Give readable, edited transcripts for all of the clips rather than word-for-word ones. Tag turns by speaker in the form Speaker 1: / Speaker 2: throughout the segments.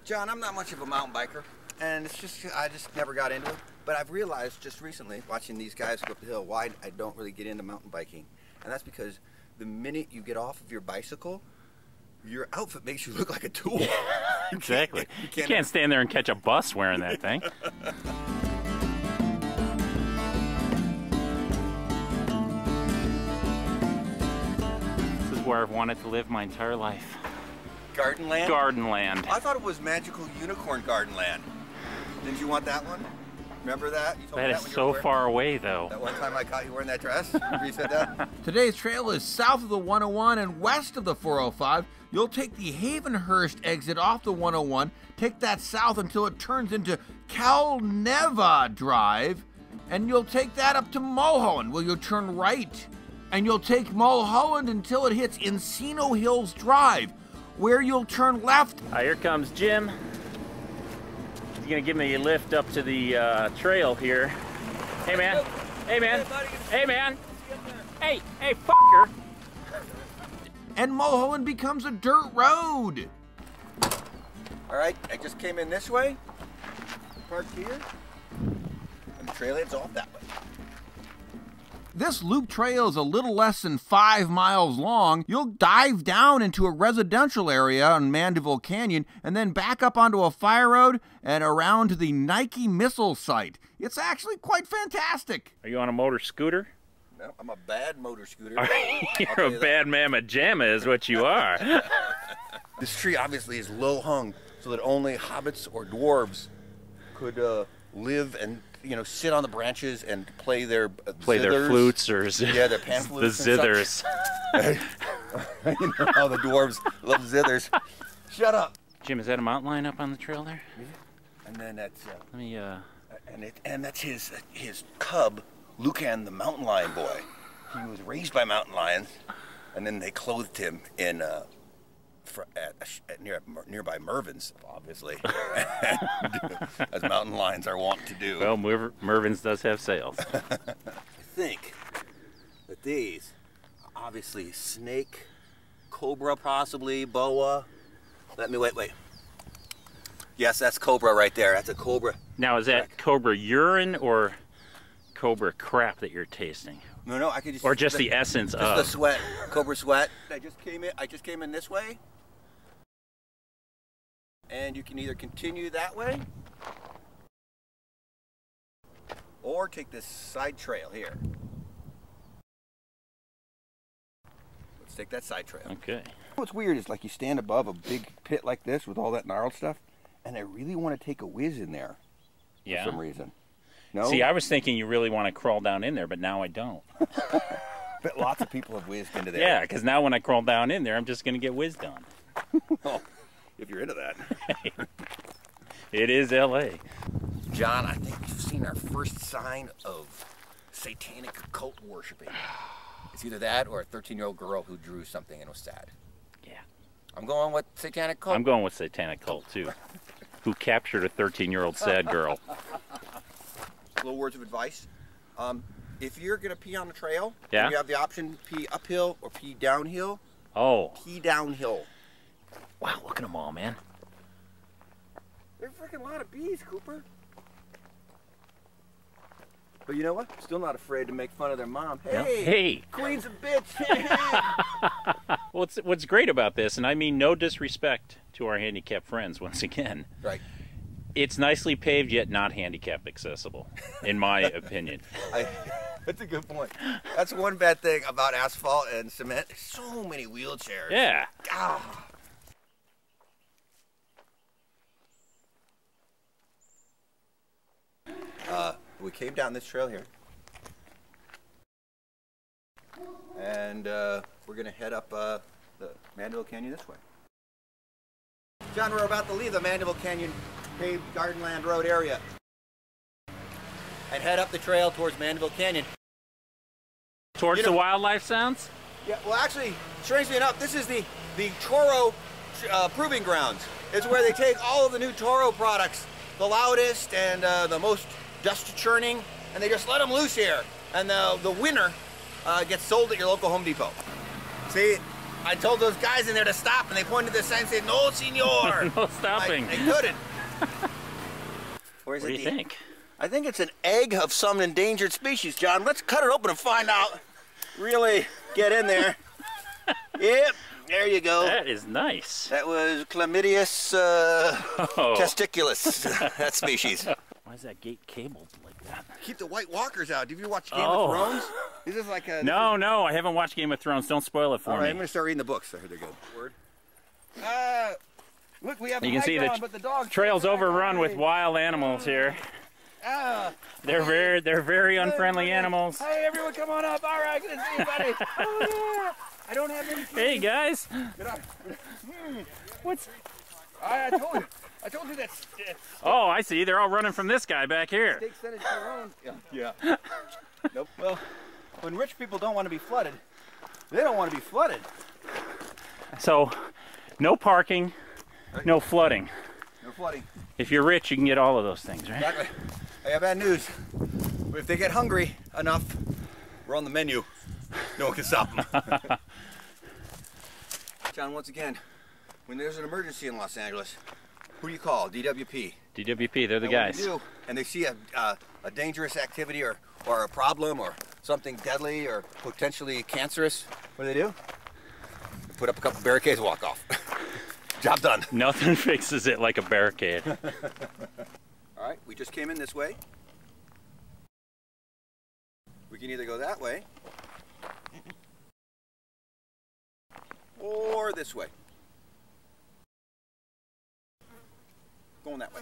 Speaker 1: John, I'm not much of a mountain biker, and it's just, I just never got into it. But I've realized just recently, watching these guys go up the hill, why I don't really get into mountain biking. And that's because the minute you get off of your bicycle, your outfit makes you look like a tool.
Speaker 2: Yeah, exactly. You can't stand there and catch a bus wearing that thing. This is where I've wanted to live my entire life.
Speaker 1: Garden land?
Speaker 2: Garden land.
Speaker 1: I thought it was Magical Unicorn Garden Land. Didn't you want that one? Remember that? You told
Speaker 2: That
Speaker 1: me
Speaker 2: is
Speaker 1: when you
Speaker 2: so
Speaker 1: were
Speaker 2: far away, though.
Speaker 1: That one time I caught you wearing that dress? Remember you said that?
Speaker 3: Today's trail is south of the 101 and west of the 405. You'll take the Havenhurst exit off the 101, take that south until it turns into Calneva Drive, and you'll take that up to Mulholland, where you'll turn right. And you'll take Mulholland until it hits Encino Hills Drive, where you'll turn left.
Speaker 2: Here comes Jim. He's gonna give me a lift up to the trail here. Hey man, hey man, hey man, hey fucker.
Speaker 3: And Mulholland becomes a dirt road.
Speaker 1: All right, I just came in this way, parked here, and the trail heads off that way.
Speaker 3: This loop trail is a little less than 5 miles long. You'll dive down into a residential area on Mandeville Canyon and then back up onto a fire road and around to the Nike missile site. It's actually quite fantastic.
Speaker 2: Are you on a motor scooter?
Speaker 1: No, I'm a bad motor scooter.
Speaker 2: You're a bad mamma jamma is what you are.
Speaker 1: This tree obviously is low hung so that only hobbits or dwarves could live and sit on the branches and play their
Speaker 2: their flutes or
Speaker 1: their pan flutes.
Speaker 2: The zithers.
Speaker 1: You know how the dwarves love zithers. Shut up.
Speaker 2: Jim, is that a mountain lion up on the trail there?
Speaker 1: Yeah. And then that's
Speaker 2: let me
Speaker 1: and that's his cub, Lucan the mountain lion boy. He was raised by mountain lions, and then they clothed him in nearby Mervin's, obviously, as mountain lions are wont to do.
Speaker 2: Well, Mervin's does have sails.
Speaker 1: I think that these, obviously, snake, cobra, possibly boa. Let me wait. Yes, that's cobra right there. That's a cobra.
Speaker 2: Now, is that cobra urine or cobra crap that you're tasting?
Speaker 1: No, I could just.
Speaker 2: Or just the essence of.
Speaker 1: Just the sweat, cobra sweat. I just came in this way. And you can either continue that way or take this side trail here. Let's take that side trail.
Speaker 2: Okay.
Speaker 1: What's weird is like you stand above a big pit like this with all that gnarled stuff, and I really want to take a whiz in there for some reason. No?
Speaker 2: See, I was thinking you really want to crawl down in there, but now I don't.
Speaker 1: But lots of people have whizzed into there.
Speaker 2: Yeah, because now when I crawl down in there, I'm just going to get whizzed on.
Speaker 1: Oh. If you're into that.
Speaker 2: It is LA.
Speaker 1: John, I think you've seen our first sign of satanic occult worshiping. It's either that or a 13-year-old girl who drew something and was sad.
Speaker 2: Yeah.
Speaker 1: I'm going with satanic cult.
Speaker 2: I'm going with satanic cult too. Who captured a 13-year-old sad girl.
Speaker 1: Little words of advice. If you're going to pee on the trail,
Speaker 2: yeah,
Speaker 1: you have the option pee uphill or pee downhill.
Speaker 2: Oh.
Speaker 1: Pee downhill.
Speaker 2: Wow, look at them all, man.
Speaker 1: There's a freaking lot of bees, Cooper. But you know what? Still not afraid to make fun of their mom. Hey,
Speaker 2: hey,
Speaker 1: queen's a bitch.
Speaker 2: What's great about this, and I mean no disrespect to our handicapped friends once again.
Speaker 1: Right.
Speaker 2: It's nicely paved yet not handicap accessible, in my opinion.
Speaker 1: That's a good point. That's one bad thing about asphalt and cement. There's so many wheelchairs.
Speaker 2: Yeah.
Speaker 1: Ah. We came down this trail here, and we're going to head up the Mandeville Canyon this way. John, we're about to leave the Mandeville Canyon paved Gardenland Road area and head up the trail towards Mandeville Canyon.
Speaker 2: Towards the wildlife sounds?
Speaker 1: Yeah, well actually, strangely enough, this is the Toro proving grounds. It's where they take all of the new Toro products, the loudest and the most dust churning, and they just let them loose here. And the winner gets sold at your local Home Depot. See, I told those guys in there to stop, and they pointed to the sign and said, "No, senor."
Speaker 2: No stopping.
Speaker 1: They couldn't. Or is
Speaker 2: What do
Speaker 1: it
Speaker 2: you think?
Speaker 1: I think it's an egg of some endangered species, John. Let's cut it open and find out. Really get in there. Yep, there you go.
Speaker 2: That is nice.
Speaker 1: That was Chlamydius testiculus, that species.
Speaker 2: Why is that gate cabled like that?
Speaker 1: Keep the White Walkers out. Did you watch Game of Thrones? This is like a...
Speaker 2: No, no, I haven't watched Game of Thrones. Don't spoil it for
Speaker 1: All right,
Speaker 2: me.
Speaker 1: I'm going to start reading the books. I heard they're good. Word. Look, we have
Speaker 2: You can see
Speaker 1: the
Speaker 2: trail's overrun with wild animals here. They're very unfriendly animals.
Speaker 1: Hey, everyone, come on up. All right, good to see you, buddy. I don't have any.
Speaker 2: Hey, guys. What's?
Speaker 1: I told you that.
Speaker 2: Oh, I see. They're all running from this guy back here.
Speaker 1: Take Senate to their own. Yeah. Nope. Well, when rich people don't want to be flooded, they don't want to be flooded.
Speaker 2: So, no parking, no flooding.
Speaker 1: No flooding.
Speaker 2: If you're rich, you can get all of those things, right?
Speaker 1: Exactly. I have bad news. If they get hungry enough, we're on the menu. No one can stop them. John, once again, when there's an emergency in Los Angeles, who do you call? DWP.
Speaker 2: DWP, they're the
Speaker 1: And
Speaker 2: guys.
Speaker 1: What do you do? And they see a dangerous activity or a problem or something deadly or potentially cancerous. What do? They put up a couple barricades and walk off. Job done.
Speaker 2: Nothing fixes it like a barricade.
Speaker 1: All right, we just came in this way. We can either go that way or this way. Going that way.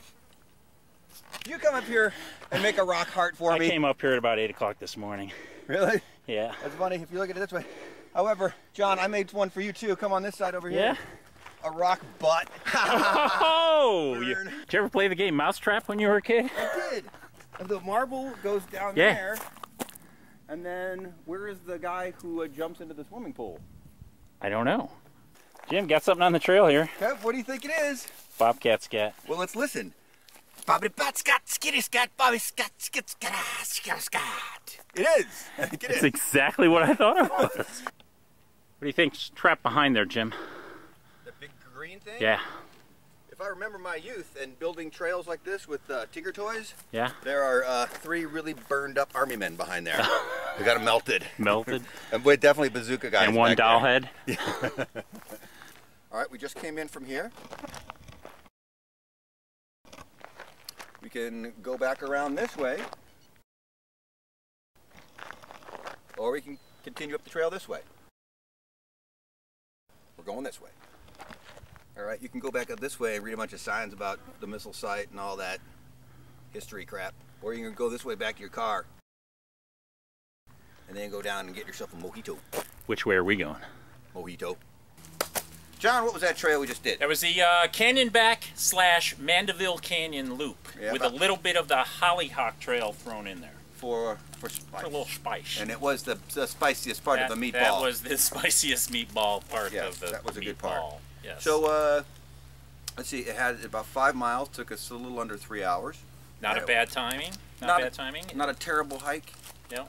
Speaker 1: You come up here and make a rock heart for me.
Speaker 2: I came up here at about 8 o'clock this morning.
Speaker 1: Really?
Speaker 2: Yeah.
Speaker 1: That's funny if you look at it this way. However, John, I made one for you too. Come on this side over here.
Speaker 2: Yeah?
Speaker 1: A rock butt.
Speaker 2: Oh! Did you ever play the game Mousetrap when you were a kid?
Speaker 1: I did. The marble goes down there. And then where is the guy who jumps into the swimming pool?
Speaker 2: I don't know. Jim, got something on the trail here.
Speaker 1: Kev, what do you think it is?
Speaker 2: Bobcat scat.
Speaker 1: Well, let's listen. Bobby Bat Scott, Skitty Scott, Bobby Scott, Skit Scott, Scott, Scott. It is. I think it is.
Speaker 2: It's exactly what I thought it was. What do you think's trapped behind there, Jim?
Speaker 1: The big green thing?
Speaker 2: Yeah.
Speaker 1: If I remember my youth and building trails like this with Tinker Toys,
Speaker 2: Yeah?
Speaker 1: there are 3 really burned up army men behind there. They got them melted.
Speaker 2: Melted.
Speaker 1: And we're definitely bazooka guys.
Speaker 2: And one
Speaker 1: back
Speaker 2: doll
Speaker 1: there.
Speaker 2: head.
Speaker 1: Yeah. All right, we just came in from here. We can go back around this way, or we can continue up the trail this way. We're going this way. All right, you can go back up this way and read a bunch of signs about the missile site and all that history crap, or you can go this way back to your car and then go down and get yourself a mojito.
Speaker 2: Which way are we going?
Speaker 1: Mojito. John, what was that trail we just did?
Speaker 2: That was the Canyonback / Mandeville Canyon loop,
Speaker 1: Yeah,
Speaker 2: with a little bit of the Hollyhock Trail thrown in there.
Speaker 1: For spice.
Speaker 2: For a little spice.
Speaker 1: And it was the spiciest part of the meatball.
Speaker 2: That was the spiciest meatball part of the
Speaker 1: that was a
Speaker 2: meatball.
Speaker 1: good part.
Speaker 2: Yes.
Speaker 1: So, let's see, it had about 5 miles, took us a little under 3 hours.
Speaker 2: Not a bad timing. Not bad timing.
Speaker 1: Not a terrible hike.
Speaker 2: No.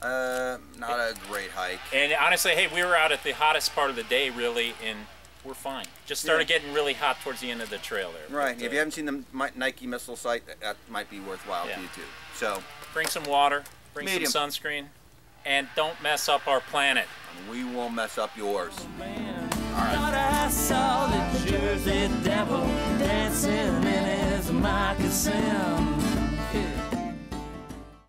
Speaker 1: Not a great hike.
Speaker 2: And honestly, hey, we were out at the hottest part of the day, really, and we're fine. Just started getting really hot towards the end of the trail there.
Speaker 1: Right.
Speaker 2: But,
Speaker 1: if you haven't seen the Nike missile site, that might be worthwhile to you too. So
Speaker 2: bring some water, bring
Speaker 1: Medium.
Speaker 2: some sunscreen, and don't mess up our planet.
Speaker 1: We won't mess up yours.
Speaker 4: Thought I saw the Jersey Devil dancing in his moccasins.